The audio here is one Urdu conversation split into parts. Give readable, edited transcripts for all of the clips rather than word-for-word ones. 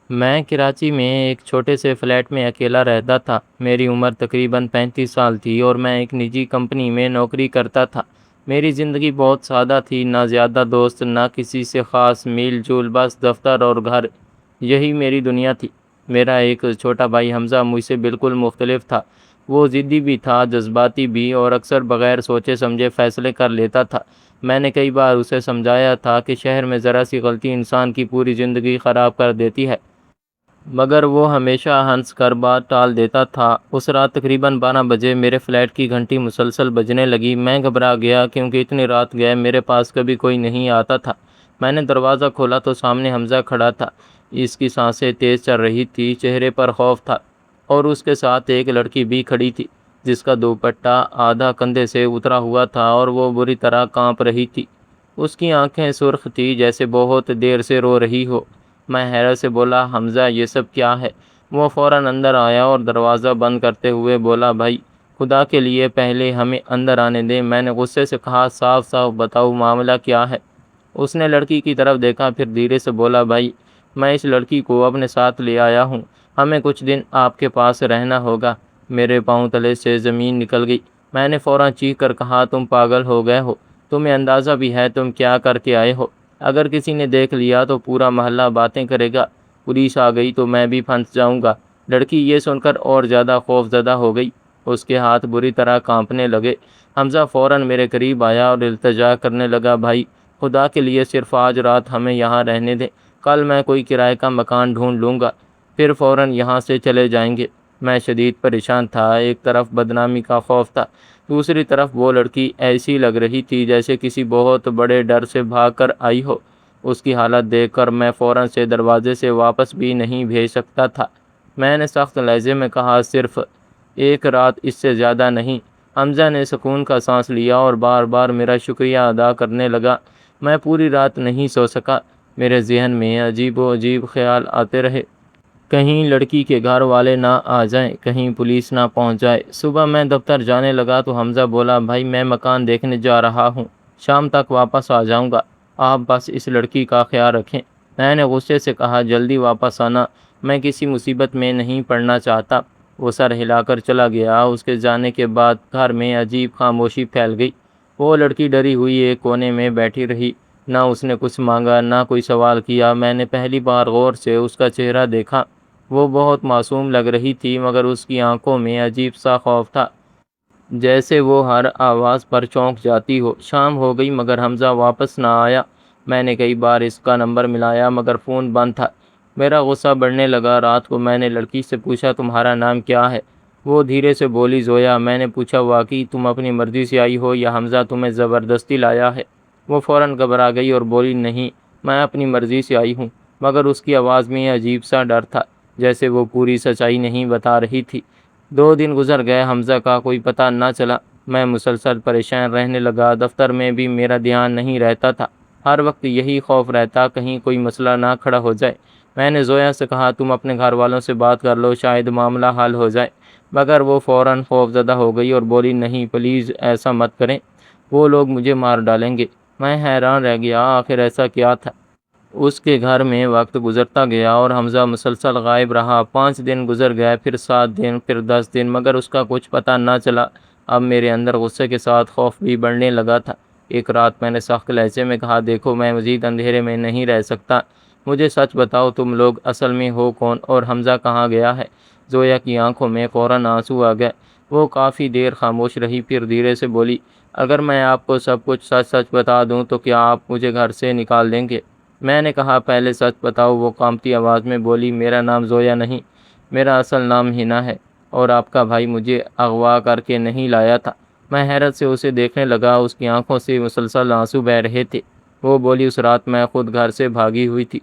میں کراچی میں ایک چھوٹے سے فلیٹ میں اکیلا رہتا تھا۔ میری عمر تقریباً 35 سال تھی اور میں ایک نجی کمپنی میں نوکری کرتا تھا۔ میری زندگی بہت سادہ تھی، نہ زیادہ دوست، نہ کسی سے خاص میل جول، بس دفتر اور گھر، یہی میری دنیا تھی۔ میرا ایک چھوٹا بھائی حمزہ مجھ سے بالکل مختلف تھا۔ وہ ضدی بھی تھا، جذباتی بھی، اور اکثر بغیر سوچے سمجھے فیصلے کر لیتا تھا۔ میں نے کئی بار اسے سمجھایا تھا کہ شہر میں ذرا سی غلطی انسان کی پوری زندگی خراب کر دیتی ہے، مگر وہ ہمیشہ ہنس کر بات ٹال دیتا تھا۔ اس رات تقریباً 12 بجے میرے فلیٹ کی گھنٹی مسلسل بجنے لگی۔ میں گھبرا گیا کیونکہ اتنی رات گئے میرے پاس کبھی کوئی نہیں آتا تھا۔ میں نے دروازہ کھولا تو سامنے حمزہ کھڑا تھا۔ اس کی سانسیں تیز چل رہی تھی، چہرے پر خوف تھا، اور اس کے ساتھ ایک لڑکی بھی کھڑی تھی جس کا دوپٹہ آدھا کندھے سے اترا ہوا تھا اور وہ بری طرح کانپ رہی تھی۔ اس کی آنکھیں سرخ تھی جیسے بہت دیر سے رو رہی ہو۔ میں حیرت سے بولا، حمزہ یہ سب کیا ہے؟ وہ فوراً اندر آیا اور دروازہ بند کرتے ہوئے بولا، بھائی خدا کے لیے پہلے ہمیں اندر آنے دیں۔ میں نے غصے سے کہا، صاف صاف بتاؤ معاملہ کیا ہے؟ اس نے لڑکی کی طرف دیکھا، پھر دھیرے سے بولا، بھائی میں اس لڑکی کو اپنے ساتھ لے آیا ہوں، ہمیں کچھ دن آپ کے پاس رہنا ہوگا۔ میرے پاؤں تلے سے زمین نکل گئی۔ میں نے فوراً چیخ کر کہا، تم پاگل ہو گئے ہو؟ تمہیں اندازہ بھی ہے تم کیا کر کے آئے ہو؟ اگر کسی نے دیکھ لیا تو پورا محلہ باتیں کرے گا، پولیس آ گئی تو میں بھی پھنس جاؤں گا۔ لڑکی یہ سن کر اور زیادہ خوف زدہ ہو گئی، اس کے ہاتھ بری طرح کانپنے لگے۔ حمزہ فوراً میرے قریب آیا اور التجا کرنے لگا، بھائی خدا کے لیے صرف آج رات ہمیں یہاں رہنے دیں، کل میں کوئی کرائے کا مکان ڈھونڈ لوں گا، پھر فوراً یہاں سے چلے جائیں گے۔ میں شدید پریشان تھا، ایک طرف بدنامی کا خوف تھا، دوسری طرف وہ لڑکی ایسی لگ رہی تھی جیسے کسی بہت بڑے ڈر سے بھاگ کر آئی ہو۔ اس کی حالت دیکھ کر میں فوراً سے دروازے سے واپس بھی نہیں بھیج سکتا تھا۔ میں نے سخت لہجے میں کہا، صرف ایک رات، اس سے زیادہ نہیں۔ حمزہ نے سکون کا سانس لیا اور بار بار میرا شکریہ ادا کرنے لگا۔ میں پوری رات نہیں سو سکا، میرے ذہن میں عجیب و عجیب خیال آتے رہے۔ کہیں لڑکی کے گھر والے نہ آ جائیں، کہیں پولیس نہ پہنچ جائے۔ صبح میں دفتر جانے لگا تو حمزہ بولا، بھائی میں مکان دیکھنے جا رہا ہوں، شام تک واپس آ جاؤں گا، آپ بس اس لڑکی کا خیال رکھیں۔ میں نے غصے سے کہا، جلدی واپس آنا، میں کسی مصیبت میں نہیں پڑنا چاہتا۔ وہ سر ہلا کر چلا گیا۔ اس کے جانے کے بعد گھر میں عجیب خاموشی پھیل گئی۔ وہ لڑکی ڈری ہوئی ایک کونے میں بیٹھی رہی، نہ اس نے کچھ مانگا، نہ کوئی سوال کیا۔ میں نے پہلی بار غور سے اس کا چہرہ دیکھا۔ وہ بہت معصوم لگ رہی تھی، مگر اس کی آنکھوں میں عجیب سا خوف تھا، جیسے وہ ہر آواز پر چونک جاتی ہو۔ شام ہو گئی مگر حمزہ واپس نہ آیا۔ میں نے کئی بار اس کا نمبر ملایا مگر فون بند تھا۔ میرا غصہ بڑھنے لگا۔ رات کو میں نے لڑکی سے پوچھا، تمہارا نام کیا ہے؟ وہ دھیرے سے بولی، زویا۔ میں نے پوچھا، واقعی تم اپنی مرضی سے آئی ہو یا حمزہ تمہیں زبردستی لایا ہے؟ وہ فوراً گھبرا گئی اور بولی، نہیں، میں اپنی مرضی سے آئی ہوں، مگر اس کی آواز میں عجیب سا ڈر تھا، جیسے وہ پوری سچائی نہیں بتا رہی تھی۔ 2 دن گزر گئے، حمزہ کا کوئی پتہ نہ چلا۔ میں مسلسل پریشان رہنے لگا۔ دفتر میں بھی میرا دھیان نہیں رہتا تھا، ہر وقت یہی خوف رہتا کہیں کوئی مسئلہ نہ کھڑا ہو جائے۔ میں نے زویا سے کہا، تم اپنے گھر والوں سے بات کر لو، شاید معاملہ حل ہو جائے، مگر وہ فوراً خوف زدہ ہو گئی اور بولی، نہیں پلیز ایسا مت کریں، وہ لوگ مجھے مار ڈالیں گے۔ میں حیران رہ گیا، آخر ایسا کیا تھا؟ اس کے گھر میں وقت گزرتا گیا اور حمزہ مسلسل غائب رہا۔ 5 دن گزر گئے، پھر 7 دن، پھر 10 دن، مگر اس کا کچھ پتہ نہ چلا۔ اب میرے اندر غصے کے ساتھ خوف بھی بڑھنے لگا تھا۔ ایک رات میں نے سخت لہجے میں کہا، دیکھو میں مزید اندھیرے میں نہیں رہ سکتا، مجھے سچ بتاؤ، تم لوگ اصل میں ہو کون اور حمزہ کہاں گیا ہے؟ زویا کی آنکھوں میں فوراً آنسو آ گئے۔ وہ کافی دیر خاموش رہی، پھر دھیرے سے بولی، اگر میں آپ کو سب کچھ سچ سچ بتا دوں تو کیا آپ مجھے گھر سے نکال دیں گے؟ میں نے کہا، پہلے سچ بتاؤ۔ وہ کانپتی آواز میں بولی، میرا نام زویا نہیں، میرا اصل نام ہنا ہے، اور آپ کا بھائی مجھے اغوا کر کے نہیں لایا تھا۔ میں حیرت سے اسے دیکھنے لگا، اس کی آنکھوں سے مسلسل آنسو بہہ رہے تھے۔ وہ بولی، اس رات میں خود گھر سے بھاگی ہوئی تھی،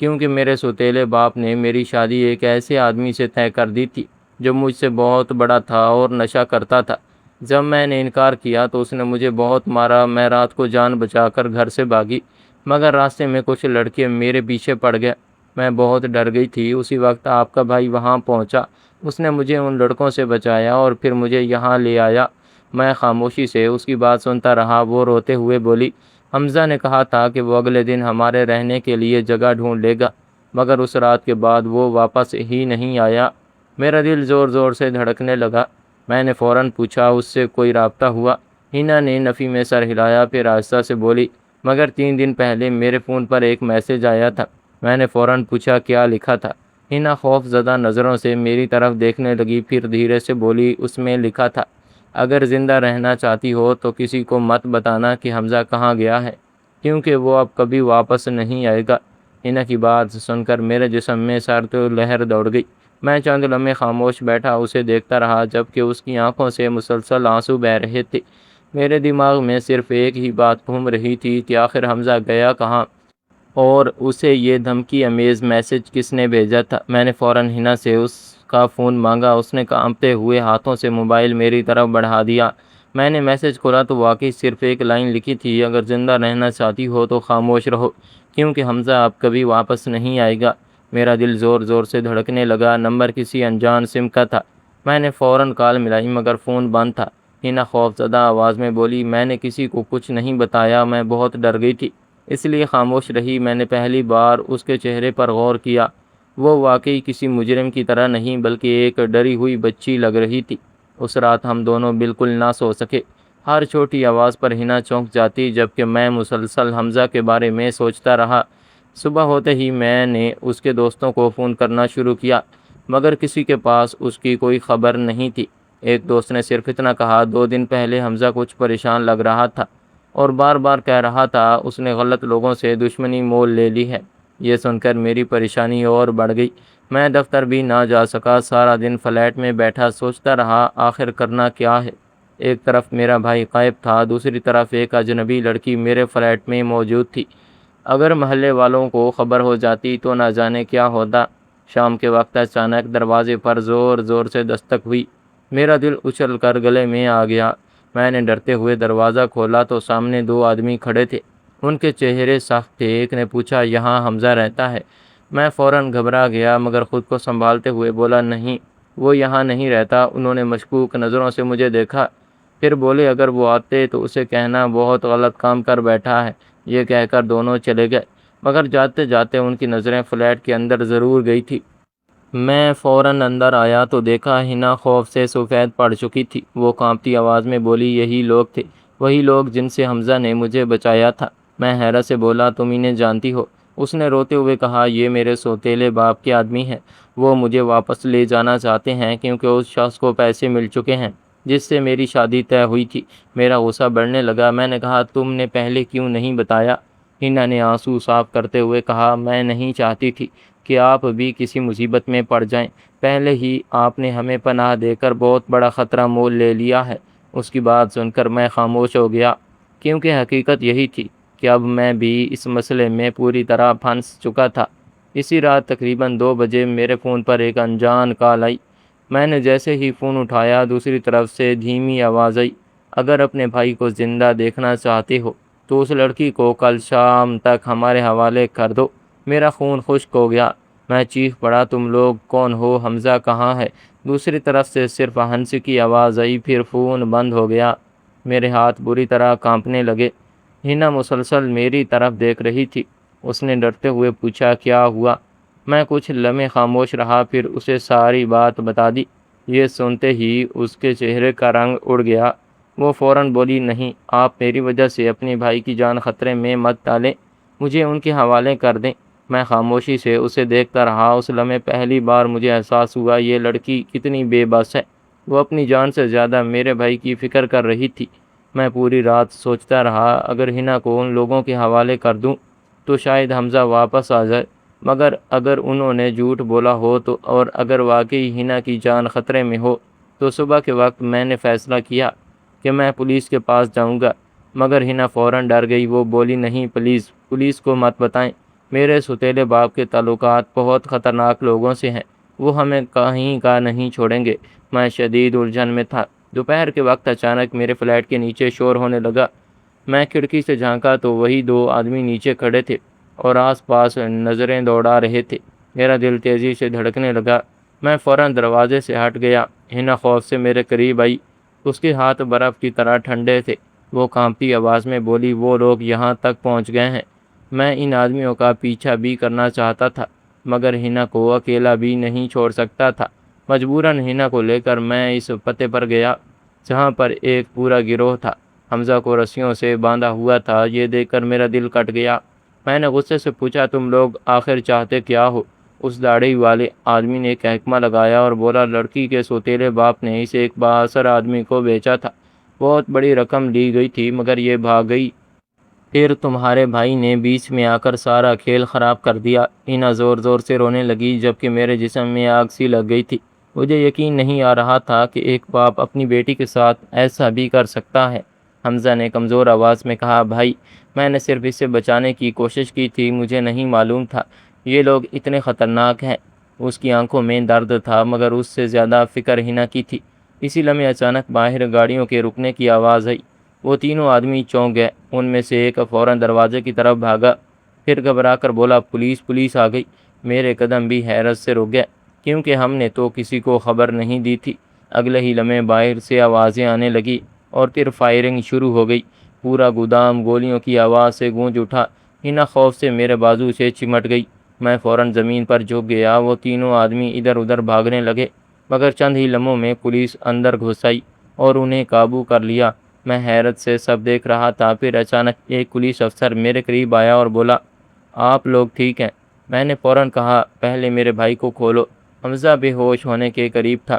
کیونکہ میرے سوتیلے باپ نے میری شادی ایک ایسے آدمی سے طے کر دی تھی جو مجھ سے بہت بڑا تھا اور نشہ کرتا تھا۔ جب میں نے انکار کیا تو اس نے مجھے بہت مارا۔ میں رات کو جان بچا کر گھر سے بھاگی، مگر راستے میں کچھ لڑکے میرے پیچھے پڑ گئے۔ میں بہت ڈر گئی تھی۔ اسی وقت آپ کا بھائی وہاں پہنچا، اس نے مجھے ان لڑکوں سے بچایا اور پھر مجھے یہاں لے آیا۔ میں خاموشی سے اس کی بات سنتا رہا۔ وہ روتے ہوئے بولی، حمزہ نے کہا تھا کہ وہ اگلے دن ہمارے رہنے کے لیے جگہ ڈھونڈ لے گا، مگر اس رات کے بعد وہ واپس ہی نہیں آیا۔ میرا دل زور زور سے دھڑکنے لگا۔ میں نے فوراً پوچھا اس سے کوئی رابطہ ہوا؟ ہنا نے نفی میں سر ہلایا، پھر آہستہ سے بولی، مگر 3 دن پہلے میرے فون پر ایک میسج آیا تھا۔ میں نے فوراً پوچھا کیا لکھا تھا؟ ہنا خوف زدہ نظروں سے میری طرف دیکھنے لگی، پھر دھیرے سے بولی، اس میں لکھا تھا، اگر زندہ رہنا چاہتی ہو تو کسی کو مت بتانا کہ حمزہ کہاں گیا ہے، کیونکہ وہ اب کبھی واپس نہیں آئے گا۔ ہنا کی بات سن کر میرے جسم میں سرد لہر دوڑ گئی۔ میں چند لمحے خاموش بیٹھا اسے دیکھتا رہا، جبکہ اس کی آنکھوں سے مسلسل آنسو بہہ رہے تھے۔ میرے دماغ میں صرف ایک ہی بات گھوم رہی تھی کہ آخر حمزہ گیا کہاں، اور اسے یہ دھمکی امیز میسج کس نے بھیجا تھا۔ میں نے فوراً ہنا سے اس کا فون مانگا۔ اس نے کانپتے ہوئے ہاتھوں سے موبائل میری طرف بڑھا دیا۔ میں نے میسج کھولا تو واقعی صرف ایک لائن لکھی تھی، اگر زندہ رہنا چاہتی ہو تو خاموش رہو، کیونکہ حمزہ اب کبھی واپس نہیں آئے گا۔ میرا دل زور زور سے دھڑکنے لگا۔ نمبر کسی انجان سم کا تھا۔ میں نے فوراً کال ملائی، مگر فون بند تھا۔ ہنا خوف زدہ آواز میں بولی، میں نے کسی کو کچھ نہیں بتایا، میں بہت ڈر گئی تھی، اس لیے خاموش رہی۔ میں نے پہلی بار اس کے چہرے پر غور کیا۔ وہ واقعی کسی مجرم کی طرح نہیں بلکہ ایک ڈری ہوئی بچی لگ رہی تھی۔ اس رات ہم دونوں بالکل نہ سو سکے۔ ہر چھوٹی آواز پر ہنا چونک جاتی، جبکہ میں مسلسل حمزہ کے بارے میں سوچتا رہا۔ صبح ہوتے ہی میں نے اس کے دوستوں کو فون کرنا شروع کیا، مگر کسی کے پاس اس کی کوئی خبر نہیں تھی۔ ایک دوست نے صرف اتنا کہا، 2 دن پہلے حمزہ کچھ پریشان لگ رہا تھا اور بار بار کہہ رہا تھا اس نے غلط لوگوں سے دشمنی مول لے لی ہے۔ یہ سن کر میری پریشانی اور بڑھ گئی۔ میں دفتر بھی نہ جا سکا، سارا دن فلیٹ میں بیٹھا سوچتا رہا آخر کرنا کیا ہے۔ ایک طرف میرا بھائی غائب تھا، دوسری طرف ایک اجنبی لڑکی میرے فلیٹ میں موجود تھی۔ اگر محلے والوں کو خبر ہو جاتی تو نہ جانے کیا ہوتا۔ شام کے وقت اچانک دروازے پر زور زور سے دستک ہوئی۔ میرا دل اچھل کر گلے میں آ گیا۔ میں نے ڈرتے ہوئے دروازہ کھولا تو سامنے 2 آدمی کھڑے تھے۔ ان کے چہرے سخت تھے۔ ایک نے پوچھا، یہاں حمزہ رہتا ہے؟ میں فوراً گھبرا گیا، مگر خود کو سنبھالتے ہوئے بولا، نہیں، وہ یہاں نہیں رہتا۔ انہوں نے مشکوک نظروں سے مجھے دیکھا، پھر بولے، اگر وہ آتے تو اسے کہنا بہت غلط کام کر بیٹھا ہے۔ یہ کہہ کر دونوں چلے گئے، مگر جاتے جاتے ان کی نظریں فلیٹ کے اندر ضرور گئی تھی۔ میں فوراً اندر آیا تو دیکھا ہنا خوف سے سفید پڑ چکی تھی۔ وہ کانپتی آواز میں بولی، یہی لوگ تھے، وہی لوگ جن سے حمزہ نے مجھے بچایا تھا۔ میں حیرت سے بولا، تم انہیں جانتی ہو؟ اس نے روتے ہوئے کہا، یہ میرے سوتیلے باپ کے آدمی ہیں، وہ مجھے واپس لے جانا چاہتے ہیں کیونکہ اس شخص کو پیسے مل چکے ہیں جس سے میری شادی طے ہوئی تھی۔ میرا غصہ بڑھنے لگا۔ میں نے کہا، تم نے پہلے کیوں نہیں بتایا؟ ہنا نے آنسو صاف کرتے ہوئے کہا، میں نہیں چاہتی تھی کہ آپ بھی کسی مصیبت میں پڑ جائیں۔ پہلے ہی آپ نے ہمیں پناہ دے کر بہت بڑا خطرہ مول لے لیا ہے۔ اس کی بات سن کر میں خاموش ہو گیا، کیونکہ حقیقت یہی تھی کہ اب میں بھی اس مسئلے میں پوری طرح پھنس چکا تھا۔ اسی رات تقریباً 2 بجے میرے فون پر ایک انجان کال آئی۔ میں نے جیسے ہی فون اٹھایا، دوسری طرف سے دھیمی آواز آئی، اگر اپنے بھائی کو زندہ دیکھنا چاہتے ہو تو اس لڑکی کو کل شام تک ہمارے حوالے کر دو۔ میرا خون خشک ہو گیا۔ میں چیخ پڑا، تم لوگ کون ہو؟ حمزہ کہاں ہے؟ دوسری طرف سے صرف ہنس کی آواز آئی، پھر فون بند ہو گیا۔ میرے ہاتھ بری طرح کانپنے لگے۔ ہنا مسلسل میری طرف دیکھ رہی تھی۔ اس نے ڈرتے ہوئے پوچھا، کیا ہوا؟ میں کچھ لمحے خاموش رہا، پھر اسے ساری بات بتا دی۔ یہ سنتے ہی اس کے چہرے کا رنگ اڑ گیا۔ وہ فوراً بولی، نہیں، آپ میری وجہ سے اپنے بھائی کی جان خطرے میں مت ڈالیں، مجھے ان کے حوالے کر دیں۔ میں خاموشی سے اسے دیکھتا رہا۔ اس لمحے پہلی بار مجھے احساس ہوا یہ لڑکی کتنی بے بس ہے۔ وہ اپنی جان سے زیادہ میرے بھائی کی فکر کر رہی تھی۔ میں پوری رات سوچتا رہا، اگر ہنا کو ان لوگوں کے حوالے کر دوں تو شاید حمزہ واپس آ جائے، مگر اگر انہوں نے جھوٹ بولا ہو تو، اور اگر واقعی ہنا کی جان خطرے میں ہو تو صبح کے وقت میں نے فیصلہ کیا کہ میں پولیس کے پاس جاؤں گا۔ مگر ہنا فوراً ڈر گئی۔ وہ بولی، نہیں، پولیس کو مت بتائیں، میرے سوتیلے باپ کے تعلقات بہت خطرناک لوگوں سے ہیں، وہ ہمیں کہیں کا نہیں چھوڑیں گے۔ میں شدید الجھن میں تھا۔ دوپہر کے وقت اچانک میرے فلیٹ کے نیچے شور ہونے لگا۔ میں کھڑکی سے جھانکا تو وہی 2 آدمی نیچے کھڑے تھے اور آس پاس نظریں دوڑا رہے تھے۔ میرا دل تیزی سے دھڑکنے لگا۔ میں فوراً دروازے سے ہٹ گیا۔ ہنا خوف سے میرے قریب آئی۔ اس کے ہاتھ برف کی طرح ٹھنڈے تھے۔ وہ کانپتی آواز میں بولی، وہ لوگ یہاں تک پہنچ گئے ہیں۔ میں ان آدمیوں کا پیچھا بھی کرنا چاہتا تھا، مگر ہنا کو اکیلا بھی نہیں چھوڑ سکتا تھا۔ مجبوراً ہنا کو لے کر میں اس پتے پر گیا جہاں پر ایک پورا گروہ تھا۔ حمزہ کو رسیوں سے باندھا ہوا تھا۔ یہ دیکھ کر میرا دل کٹ گیا۔ میں نے غصے سے پوچھا، تم لوگ آخر چاہتے کیا ہو؟ اس داڑھی والے آدمی نے ایک ہیکمہ لگایا اور بولا، لڑکی کے سوتیلے باپ نے اسے ایک بااثر آدمی کو بیچا تھا۔ بہت بڑی رقم لی گئی تھی مگر یہ بھاگ گئی۔ پھر تمہارے بھائی نے بیچ میں آ کر سارا کھیل خراب کر دیا۔ ہنا زور زور سے رونے لگی جبکہ میرے جسم میں آگ سی لگ گئی تھی۔ مجھے یقین نہیں آ رہا تھا کہ ایک باپ اپنی بیٹی کے ساتھ ایسا بھی کر سکتا ہے۔ حمزہ نے کمزور آواز میں کہا، بھائی میں نے صرف اسے بچانے کی کوشش کی تھی، مجھے نہیں معلوم تھا یہ لوگ اتنے خطرناک ہیں۔ اس کی آنکھوں میں درد تھا مگر اس سے زیادہ فکر ہنا کی تھی۔ اسی لمحے اچانک باہر گاڑیوں کے رکنے کی آواز آئی۔ وہ تینوں آدمی چونک گئے۔ ان میں سے ایک فوراً دروازے کی طرف بھاگا، پھر گھبرا کر بولا، پولیس پولیس آ گئی۔ میرے قدم بھی حیرت سے رک گئے کیونکہ ہم نے تو کسی کو خبر نہیں دی تھی۔ اگلے ہی لمحے باہر سے آوازیں آنے لگی اور پھر فائرنگ شروع ہو گئی۔ پورا گودام گولیوں کی آواز سے گونج اٹھا۔ ہنا خوف سے میرے بازو سے چمٹ گئی۔ میں فوراً زمین پر جھک گیا۔ وہ تینوں آدمی ادھر ادھر بھاگنے لگے مگر چند ہی لمحوں میں پولیس اندر گھس آئی اور انہیں قابو کر لیا۔ میں حیرت سے سب دیکھ رہا تھا۔ پھر اچانک ایک پولیس افسر میرے قریب آیا اور بولا، آپ لوگ ٹھیک ہیں؟ میں نے فوراً کہا، پہلے میرے بھائی کو کھولو۔ حمزہ بے ہوش ہونے کے قریب تھا۔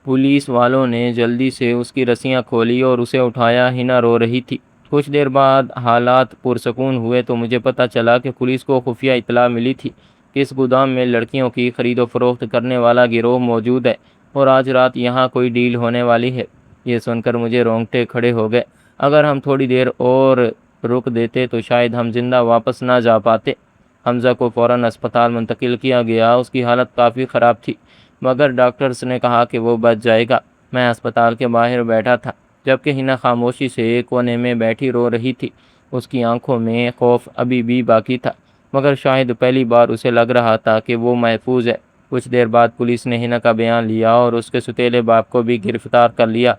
پولیس والوں نے جلدی سے اس کی رسیاں کھولی اور اسے اٹھایا۔ ہنا رو رہی تھی۔ کچھ دیر بعد حالات پرسکون ہوئے تو مجھے پتہ چلا کہ پولیس کو خفیہ اطلاع ملی تھی کہ اس گودام میں لڑکیوں کی خرید و فروخت کرنے والا گروہ موجود ہے اور آج رات یہاں کوئی ڈیل ہونے والی ہے۔ یہ سن کر مجھے رونگٹے کھڑے ہو گئے۔ اگر ہم تھوڑی دیر اور رک دیتے تو شاید ہم زندہ واپس نہ جا پاتے۔ حمزہ کو فوراً اسپتال منتقل کیا گیا۔ اس کی حالت کافی خراب تھی مگر ڈاکٹرز نے کہا کہ وہ بچ جائے گا۔ میں اسپتال کے باہر بیٹھا تھا جبکہ ہنا خاموشی سے ایک کونے میں بیٹھی رو رہی تھی۔ اس کی آنکھوں میں خوف ابھی بھی باقی تھا مگر شاید پہلی بار اسے لگ رہا تھا کہ وہ محفوظ ہے۔ کچھ دیر بعد پولیس نے ہنا کا بیان لیا اور اس کے سوتیلے باپ کو بھی گرفتار کر لیا۔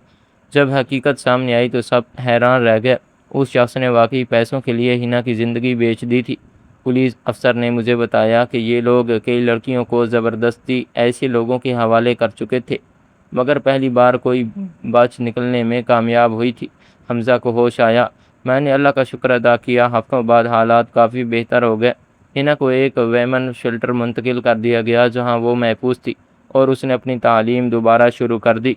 جب حقیقت سامنے آئی تو سب حیران رہ گئے۔ اس شخص نے واقعی پیسوں کے لیے ہنا کی زندگی بیچ دی تھی۔ پولیس افسر نے مجھے بتایا کہ یہ لوگ کئی لڑکیوں کو زبردستی ایسے لوگوں کے حوالے کر چکے تھے مگر پہلی بار کوئی بچ نکلنے میں کامیاب ہوئی تھی۔ حمزہ کو ہوش آیا۔ میں نے اللہ کا شکر ادا کیا۔ ہفتوں بعد حالات کافی بہتر ہو گئے۔ ہنا کو ایک ویمن شیلٹر منتقل کر دیا گیا جہاں وہ محفوظ تھی اور اس نے اپنی تعلیم دوبارہ شروع کر دی۔